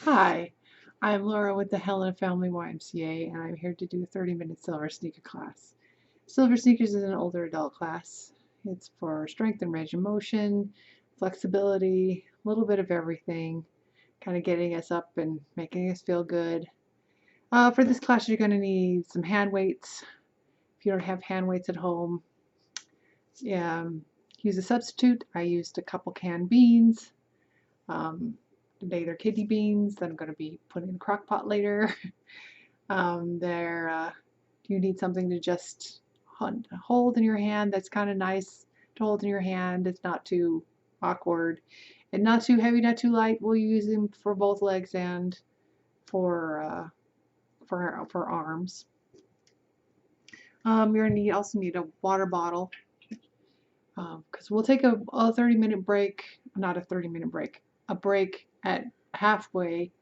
Hi, I'm Laura with the Helena Family YMCA, and I'm here to do a 30-minute silver sneaker class. Silver sneakers is an older adult class. It's for strength and range of motion, flexibility, a little bit of everything, kind of getting us up and making us feel good. For this class, you're going to need some hand weights. If you don't have hand weights at home, use a substitute. I used a couple canned beans. Today they're kidney beans that I'm going to be putting in the crock pot later. You need something to just hold in your hand that's kind of nice to hold in your hand. It's not too awkward and not too heavy, not too light. We'll use them for both legs and for arms. You're gonna also need a water bottle because we'll take a 30-minute break, not a 30-minute break, a break at halfway,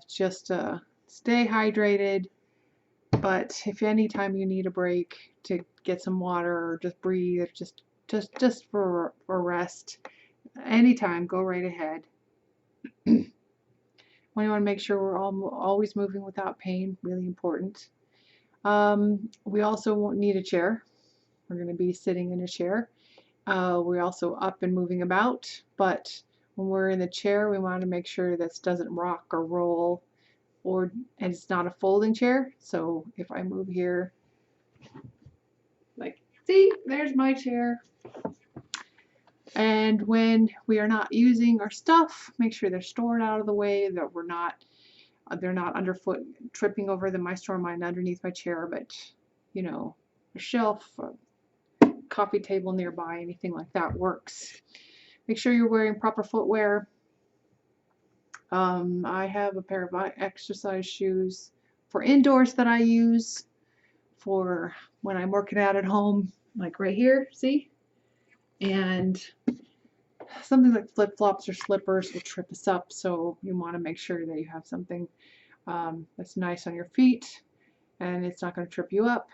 just to stay hydrated. But if anytime you need a break to get some water or just breathe, just for rest, anytime, go right ahead. We want to make sure we're always moving without pain, really important. We also won't need a chair. We're going to be sitting in a chair. We're also up and moving about, but when we're in the chair, we want to make sure this doesn't rock or roll, and it's not a folding chair. So if I move here, like, see, there's my chair. And when we are not using our stuff, make sure they're stored out of the way, that they're not underfoot, tripping over them. I store mine underneath my chair, but you know, a shelf, a coffee table nearby, anything like that works. Make sure you're wearing proper footwear. I have a pair of exercise shoes for indoors that I use for when I'm working out at home, like right here, see? And something like flip-flops or slippers will trip us up, so you want to make sure that you have something that's nice on your feet and it's not going to trip you up.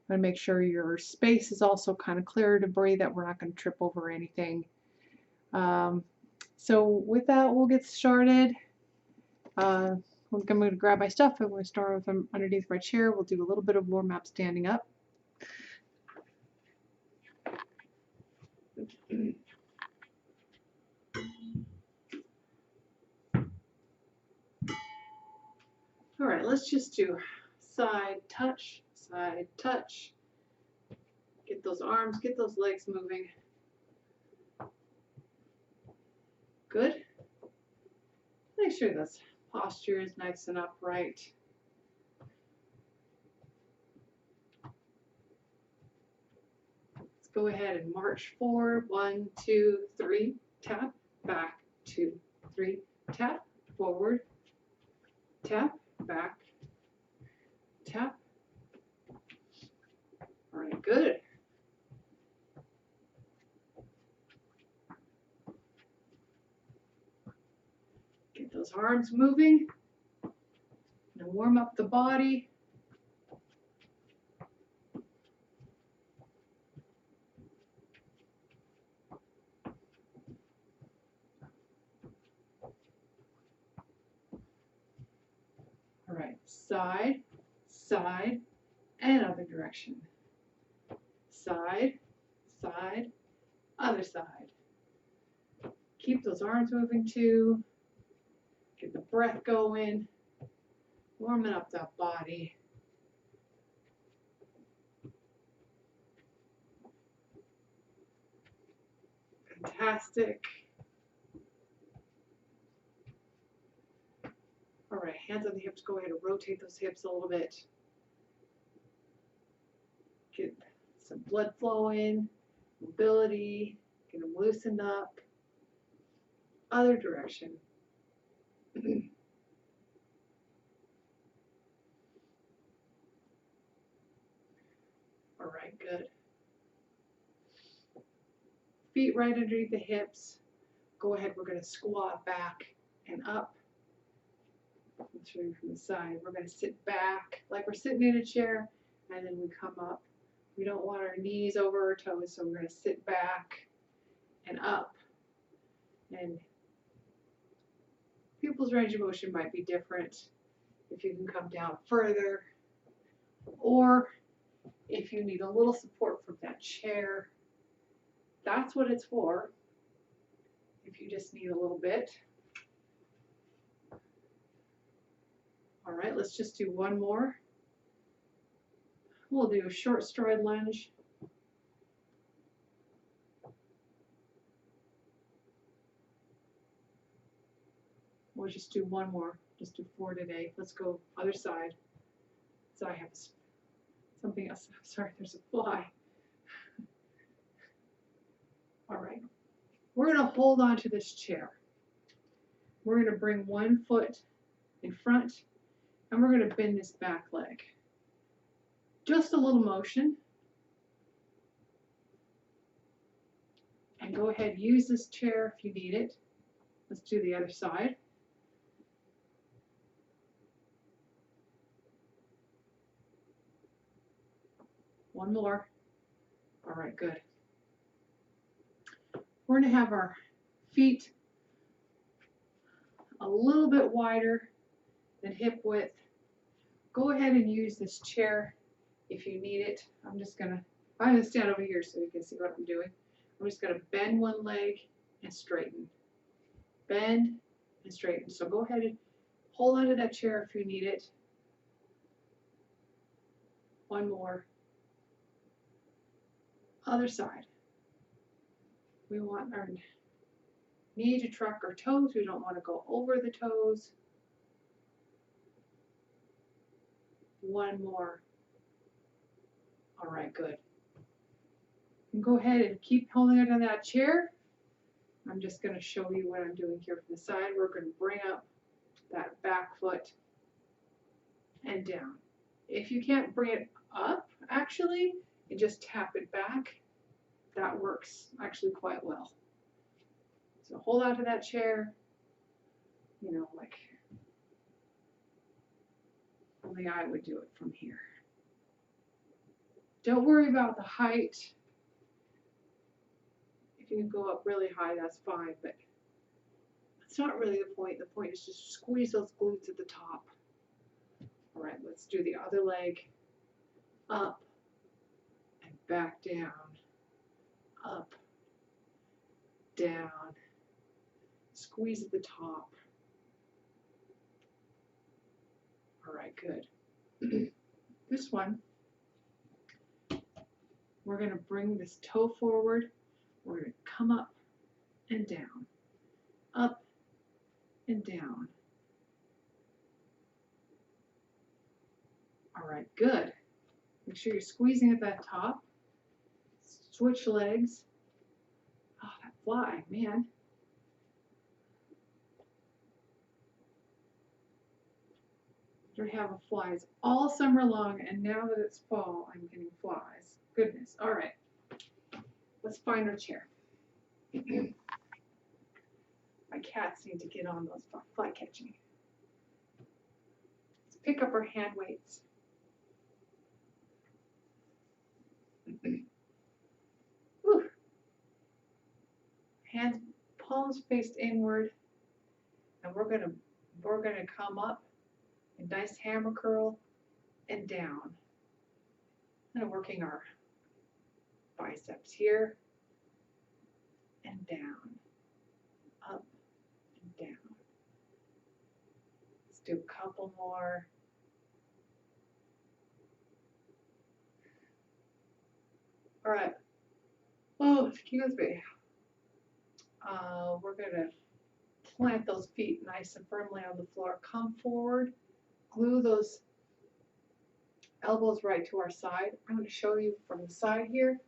And make sure your space is also kind of clear of debris, that we're not going to trip over anything. So with that, we'll get started. I'm going to grab my stuff. I'm going to start with them underneath my chair. We'll do a little bit of warm-up standing up. All right, let's just do side touch, side touch. Get those arms, get those legs moving. Good. Make sure this posture is nice and upright. Let's go ahead and march forward. 1, 2, 3, tap, back, 2, 3, tap, forward, tap, back, tap. All right, good. Get those arms moving. Now warm up the body. All right, side, side, and other direction. Side, side, other side. Keep those arms moving too. Get the breath going. Warming up that body. Fantastic. All right, hands on the hips. Go ahead and rotate those hips a little bit. Get some blood flowing, mobility, get them loosened up. Other direction. All right, good. Feet right underneath the hips. Go ahead, we're going to squat back and up. Let's show you from the side. We're going to sit back like we're sitting in a chair, and then we come up. We don't want our knees over our toes, so we're going to sit back and up. And people's range of motion might be different. If you can come down further, or if you need a little support from that chair, that's what it's for. If you just need a little bit. All right, let's just do one more. We'll do a short stride lunge. We'll just do one more. Just do 4 today. Let's go other side. So I have something else. Sorry, there's a fly. All right. We're going to hold on to this chair. We're going to bring one foot in front, and we're going to bend this back leg. Just a little motion. And go ahead, use this chair if you need it. Let's do the other side. One more. All right, good. We're going to have our feet a little bit wider than hip width. Go ahead and use this chair if you need it. I'm going to stand over here so you can see what I'm doing. I'm just going to bend one leg and straighten. Bend and straighten. So go ahead and hold onto that chair if you need it. One more. Other side. We want our knee to track our toes. We don't want to go over the toes. One more. All right, good. And go ahead and keep holding it on that chair. I'm just going to show you what I'm doing here from the side. We're going to bring up that back foot and down. If you can't bring it up, actually, and just tap it back, that works actually quite well. So hold on to that chair, you know, like only I would do it from here. Don't worry about the height. If you can go up really high, that's fine, but that's not really the point. The point is just squeeze those glutes at the top. All right, let's do the other leg. Up and back down. Up, down. Squeeze at the top. All right, good. This one, we're going to bring this toe forward. We're going to come up and down. Up and down. All right, good. Make sure you're squeezing at that top. Switch legs. Oh, that fly, man. We have flies all summer long, and now that it's fall, I'm getting flies. Goodness. All right. Let's find our chair. My cats need to get on those fly catching. Let's pick up our hand weights. Hands, palms faced inward, and we're gonna come up, a nice hammer curl, and down. Kind of working our biceps here, and down, up and down. Let's do a couple more. All right. Oh, excuse me. We're going to plant those feet nice and firmly on the floor. Come forward. Glue those elbows right to our side. I'm going to show you from the side here.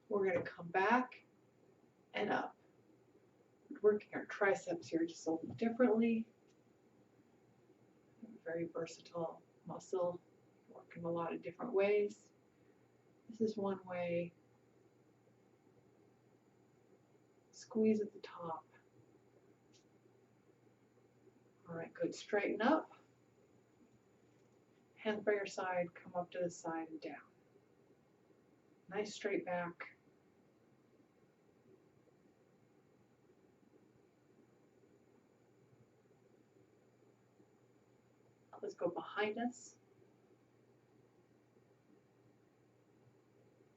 We're going to come back and up. Working our triceps here just a little differently. Very versatile muscle. Work in a lot of different ways. This is one way. Squeeze at the top. All right, good. Straighten up. Hands by your side, come up to the side and down. Nice straight back. Let's go behind us.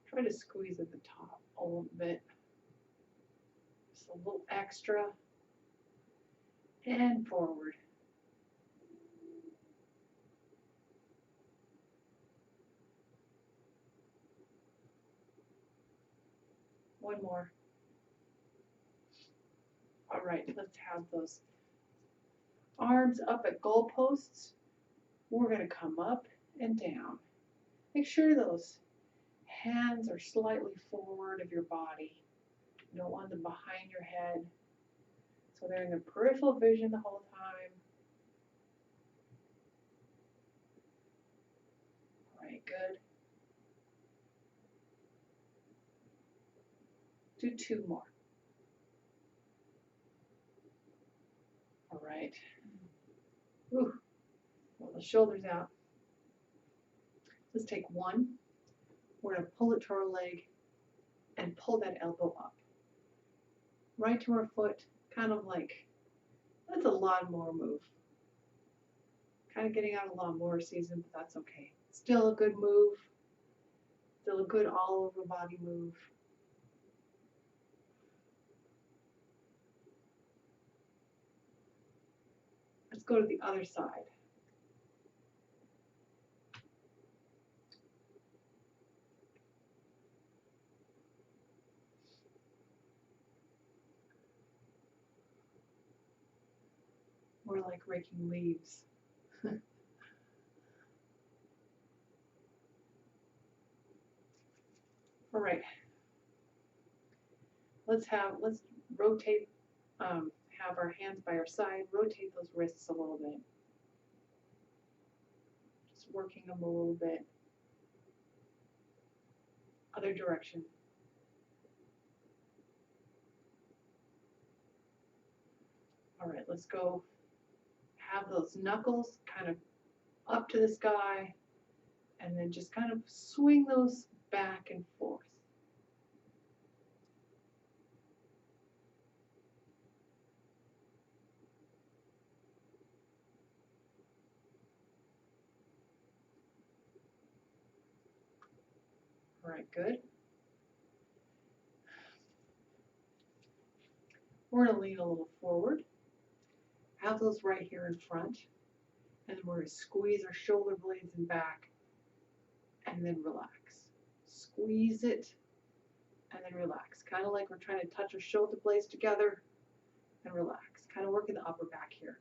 Try to squeeze at the top a little bit. Just a little extra. And forward. One more. All right, let's have those arms up at goalposts. We're going to come up and down. Make sure those hands are slightly forward of your body. You don't want them behind your head. So they're in the peripheral vision the whole time. All right, good. Do two more. All right. Ooh. Pull the shoulders out. Let's take one. We're going to pull it to our leg and pull that elbow up. Right to our foot, kind of like, that's a lawnmower move. Kind of getting out of lawnmower season, but that's okay. Still a good move. Still a good all over body move. Let's go to the other side. We're like raking leaves. All right. Let's rotate, have our hands by our side, rotate those wrists a little bit. Just working them a little bit. Other direction. All right, let's go have those knuckles kind of up to the sky and then just kind of swing those back and forth. All right, good. We're going to lean a little forward. Have those right here in front. And then we're going to squeeze our shoulder blades in back and then relax. Squeeze it and then relax. Kind of like we're trying to touch our shoulder blades together and relax. Kind of working the upper back here.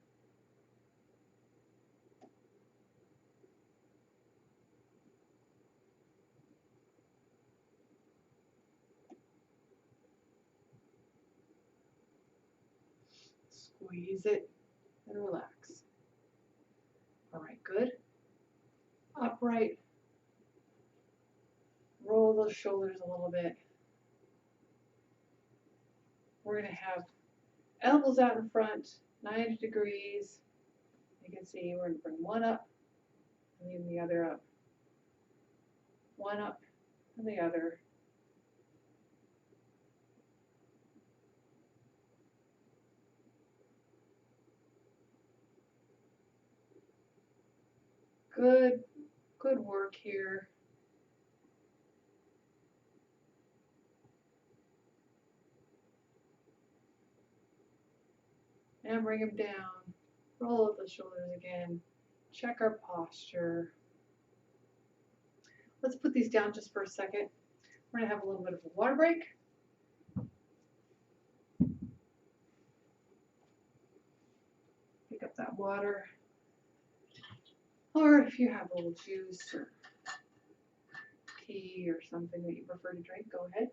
Squeeze it and relax. All right, good. Upright. Roll those shoulders a little bit. We're going to have elbows out in front, 90 degrees. You can see we're going to bring one up and then the other up. One up and the other. Good work here. And bring them down. Roll up the shoulders again. Check our posture. Let's put these down just for a second. We're going to have a little bit of a water break. Pick up that water. Or if you have a little juice or tea or something that you prefer to drink, go ahead.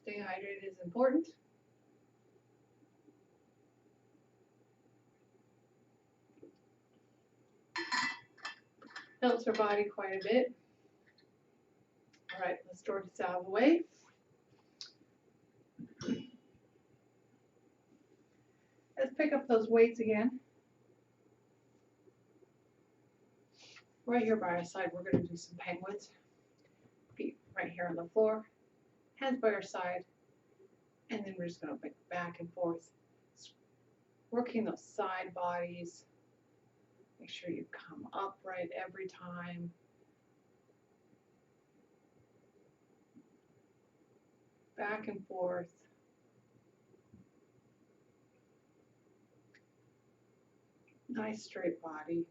Staying hydrated is important. Helps our body quite a bit. All right, let's sort this out of the way. Let's pick up those weights again. Right here by our side, we're going to do some penguins. Feet right here on the floor, hands by our side. And then we're just going to back and forth, working those side bodies. Make sure you come upright every time. Back and forth. Nice straight body.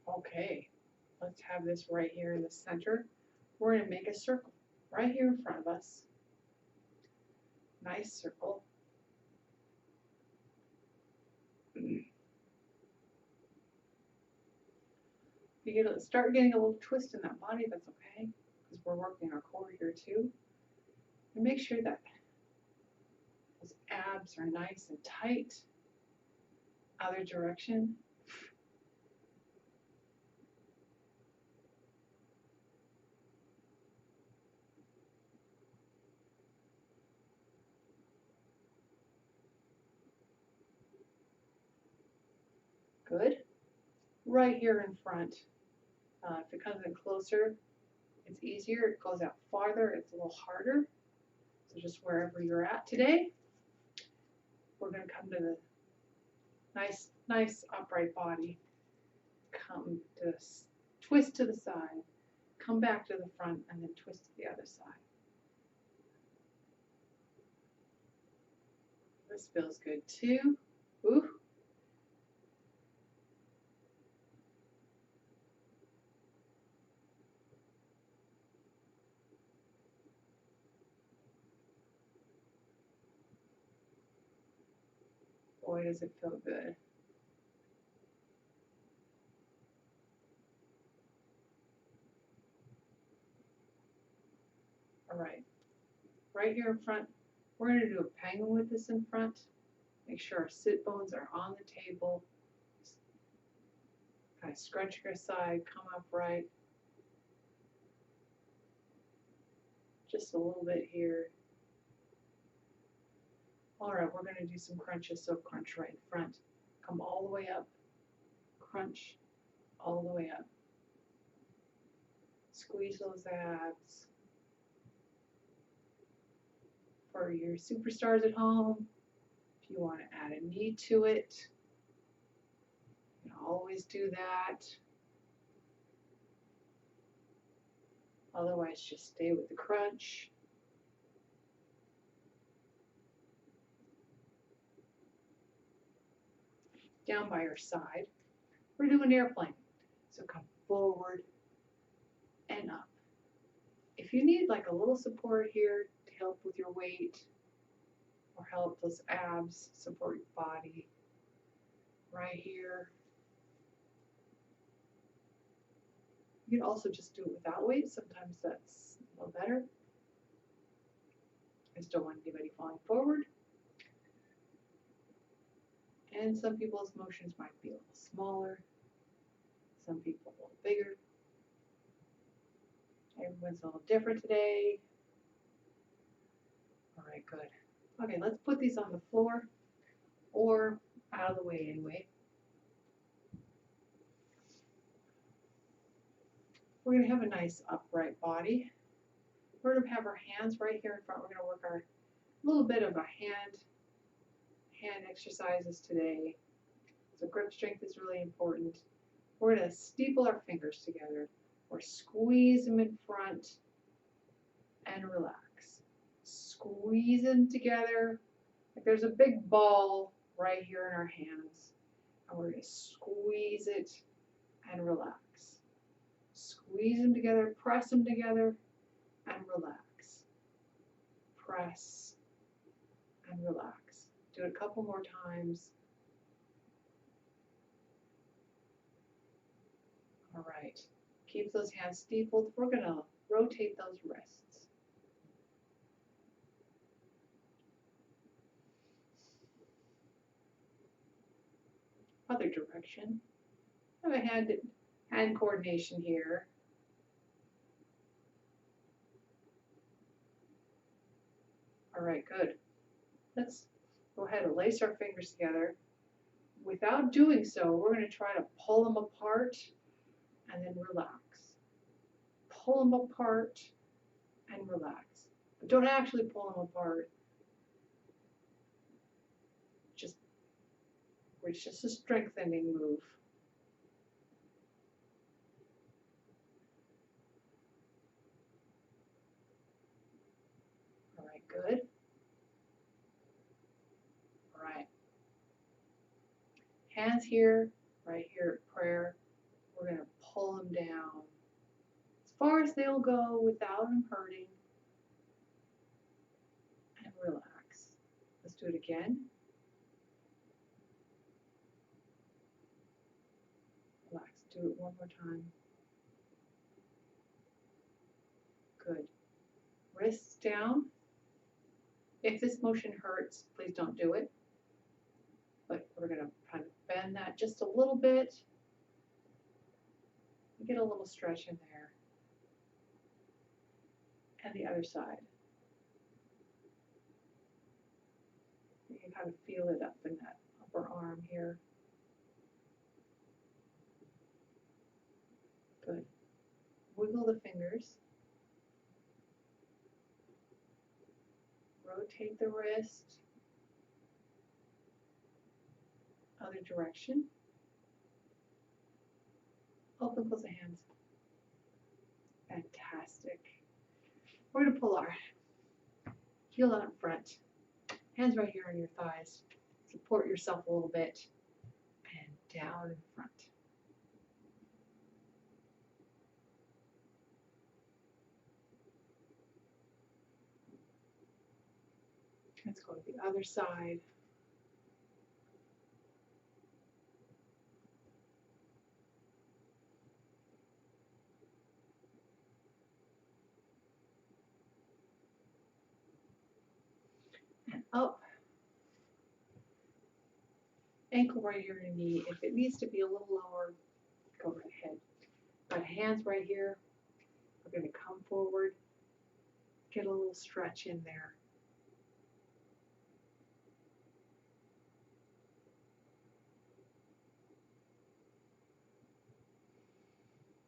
Okay, let's have this right here in the center. We're going to make a circle right here in front of us. Nice circle. If you start getting a little twist in that body, that's okay, because we're working our core here too. And make sure that those abs are nice and tight. Other direction. Good. Right here in front. If it comes in closer, it's easier. It goes out farther, it's a little harder. So just wherever you're at today, we're going to come to the nice upright body. Come to this, twist to the side, come back to the front, and then twist to the other side. This feels good too. Ooh. Boy, does it feel good. All right here in front, we're going to do a penguin with this in front. Make sure our sit bones are on the table. Kind of scrunch your side, come upright. Just a little bit here. All right, we're going to do some crunches, so crunch right in front. Come all the way up, crunch all the way up. Squeeze those abs. For your superstars at home, if you want to add a knee to it, you can always do that. Otherwise, just stay with the crunch. Down by your side, we're doing airplane. So come forward and up. If you need like a little support here to help with your weight or help those abs support your body, right here. You can also just do it without weight. Sometimes that's a little better. I just don't want anybody falling forward. And some people's motions might be a little smaller, some people a little bigger. Everyone's a little different today. All right, good. Okay, let's put these on the floor or out of the way anyway. We're going to have a nice upright body. We're going to have our hands right here in front. We're going to work our little bit of a hand exercises today. So grip strength is really important. We're going to steeple our fingers together or squeeze them in front and relax. Squeeze them together. Like there's a big ball right here in our hands. And we're going to squeeze it and relax. Squeeze them together, press them together, and relax. Press and relax. Do it a couple more times. All right. Keep those hands steepled. We're going to rotate those wrists. Other direction. Have a hand coordination here. All right, good. Let's go ahead and lace our fingers together. Without doing so, we're going to try to pull them apart and then relax. pull them apart and relax. But don't actually pull them apart. It's just a strengthening move. All right, good. All right. Hands here, right here at prayer. We're going to pull them down as far as they'll go without them hurting. And relax. Let's do it again. Relax. Do it one more time. Good. Wrists down. If this motion hurts, please don't do it. But we're going to kind of bend that just a little bit. Get a little stretch in there. And the other side. You can kind of feel it up in that upper arm here. Good. Wiggle the fingers. Rotate the wrist. Other direction. Open, close the hands. Fantastic. We're going to pull our heel out in front. Hands right here on your thighs. Support yourself a little bit. And down in front. Let's go to the other side. And up. Ankle right here to knee. If it needs to be a little lower, go right ahead. Got hands right here. We're going to come forward. Get a little stretch in there.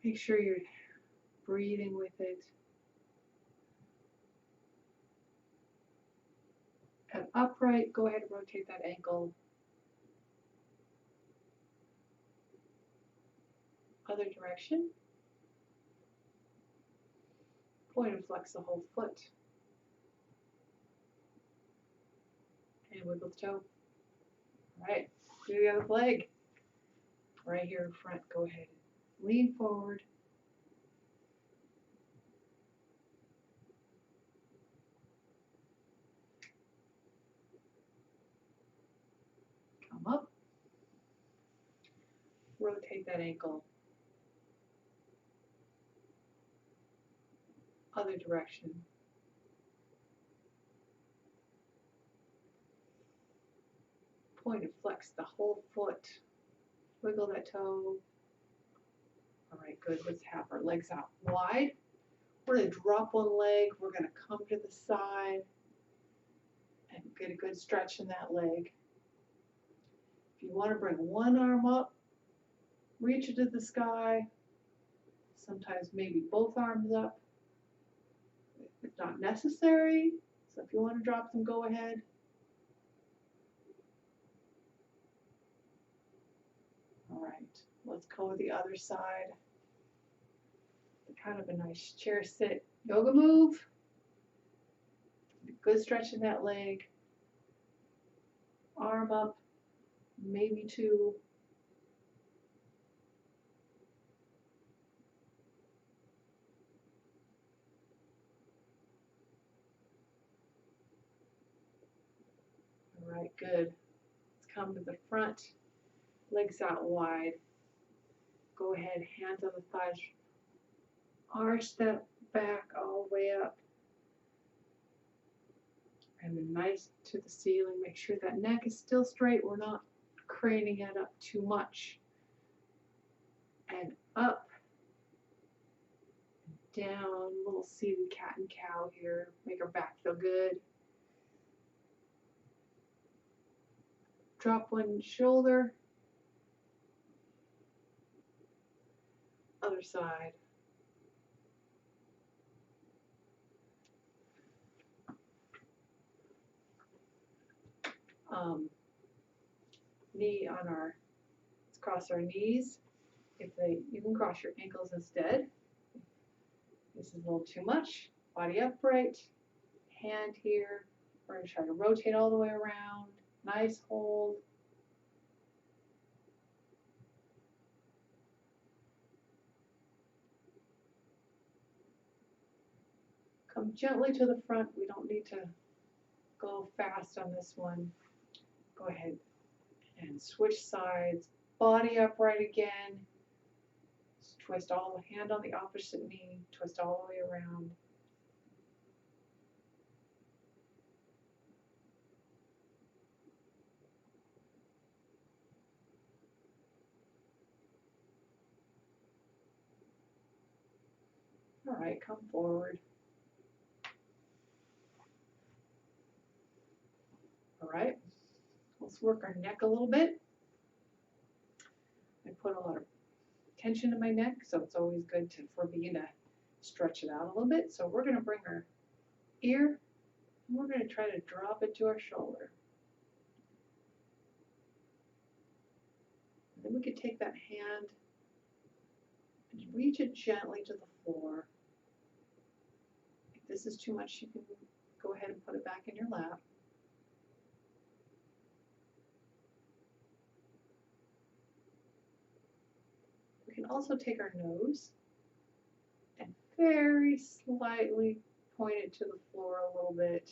Make sure you're breathing with it. And upright, go ahead and rotate that ankle. Other direction. Point and flex the whole foot. And wiggle the toe. All right, do the other leg. Right here in front, go ahead. Lean forward. Come up. Rotate that ankle. Other direction. Point and flex the whole foot. Wiggle that toe. All right, good. Let's have our legs out wide. We're going to drop one leg. We're going to come to the side and get a good stretch in that leg. If you want to bring one arm up, reach it to the sky. Sometimes maybe both arms up. It's not necessary. So if you want to drop them, go ahead. All right, let's go to the other side. Kind of a nice chair sit yoga move. Good stretch in that leg. Arm up, maybe two. All right, good. Let's come to the front. Legs out wide. Go ahead, hands on the thighs. Arch that back all the way up. And then nice to the ceiling. Make sure that neck is still straight. We're not craning it up too much. And up. And down. Little seated cat and cow here. Make our back feel good. Drop one shoulder. Other side. knee on our, let's cross our knees. You can cross your ankles instead. This is a little too much. Body upright, hand here. We're going to try to rotate all the way around. Nice hold. Come gently to the front. We don't need to go fast on this one. Go ahead and switch sides. Body upright again. Twist all the hand on the opposite knee. Twist all the way around. All right, come forward. All right, let's work our neck a little bit. I put a lot of tension in my neck, so it's always good for me to stretch it out a little bit. So we're going to bring our ear, and we're going to try to drop it to our shoulder. And then we could take that hand and reach it gently to the floor. If this is too much, you can go ahead and put it back in your lap. We can also take our nose and very slightly point it to the floor a little bit.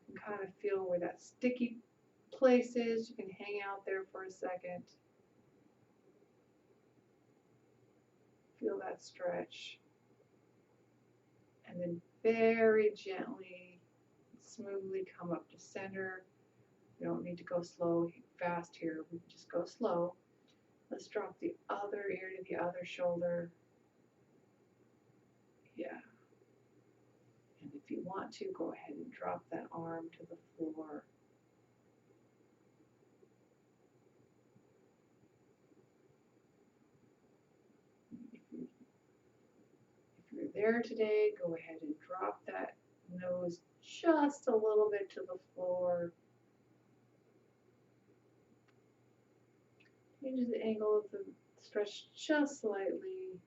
You can kind of feel where that sticky place is. You can hang out there for a second. Feel that stretch. And then very gently, smoothly come up to center. You don't need to go fast here. We just go slow. Let's drop the other ear to the other shoulder. Yeah. And if you want to, go ahead and drop that arm to the floor. If you're there today, go ahead and drop that nose just a little bit to the floor. Change the angle of the stretch just slightly.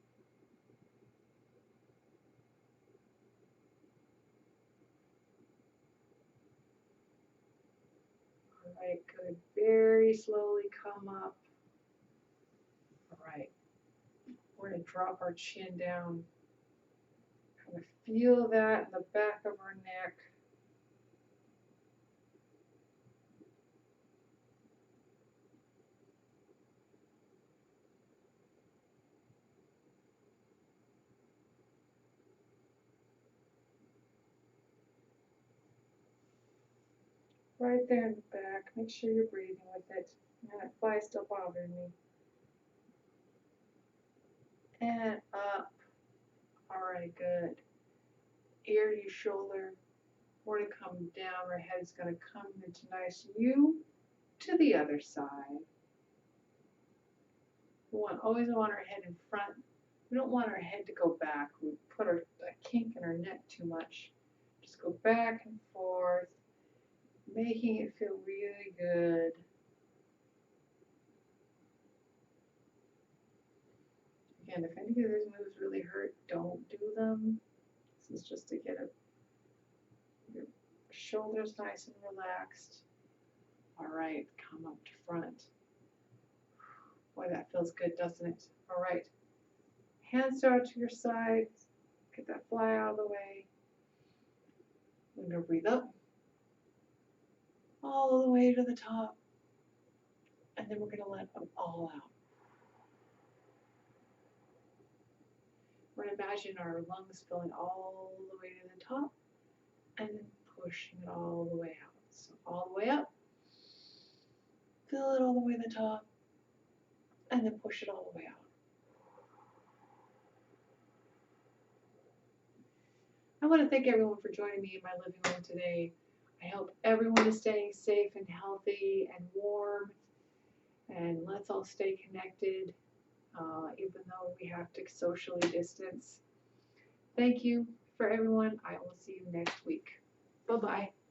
All right, good. Very slowly come up. All right. We're going to drop our chin down. Kind of feel that in the back of our neck. Right there in the back. Make sure you're breathing with it. And that fly still bothering me. And up. All right, good. Ear to your shoulder. We're going to come down. Our head's going to come into nice U to the other side. We always want our head in front. We don't want our head to go back. We put a kink in our neck too much. Just go back and forth, making it feel really good. Again, if any of those moves really hurt, don't do them. This is just to get your shoulders nice and relaxed. All right, come up to front. Boy, that feels good, doesn't it? All right, hands out to your sides. Get that fly out of the way. We're going to breathe up all the way to the top, and then we're going to let them all out. We're going to imagine our lungs filling all the way to the top, and then pushing it all the way out. So all the way up, fill it all the way to the top, and then push it all the way out. I want to thank everyone for joining me in my living room today. I hope everyone is staying safe and healthy and warm, and let's all stay connected, even though we have to socially distance. Thank you for everyone. I will see you next week. Bye-bye.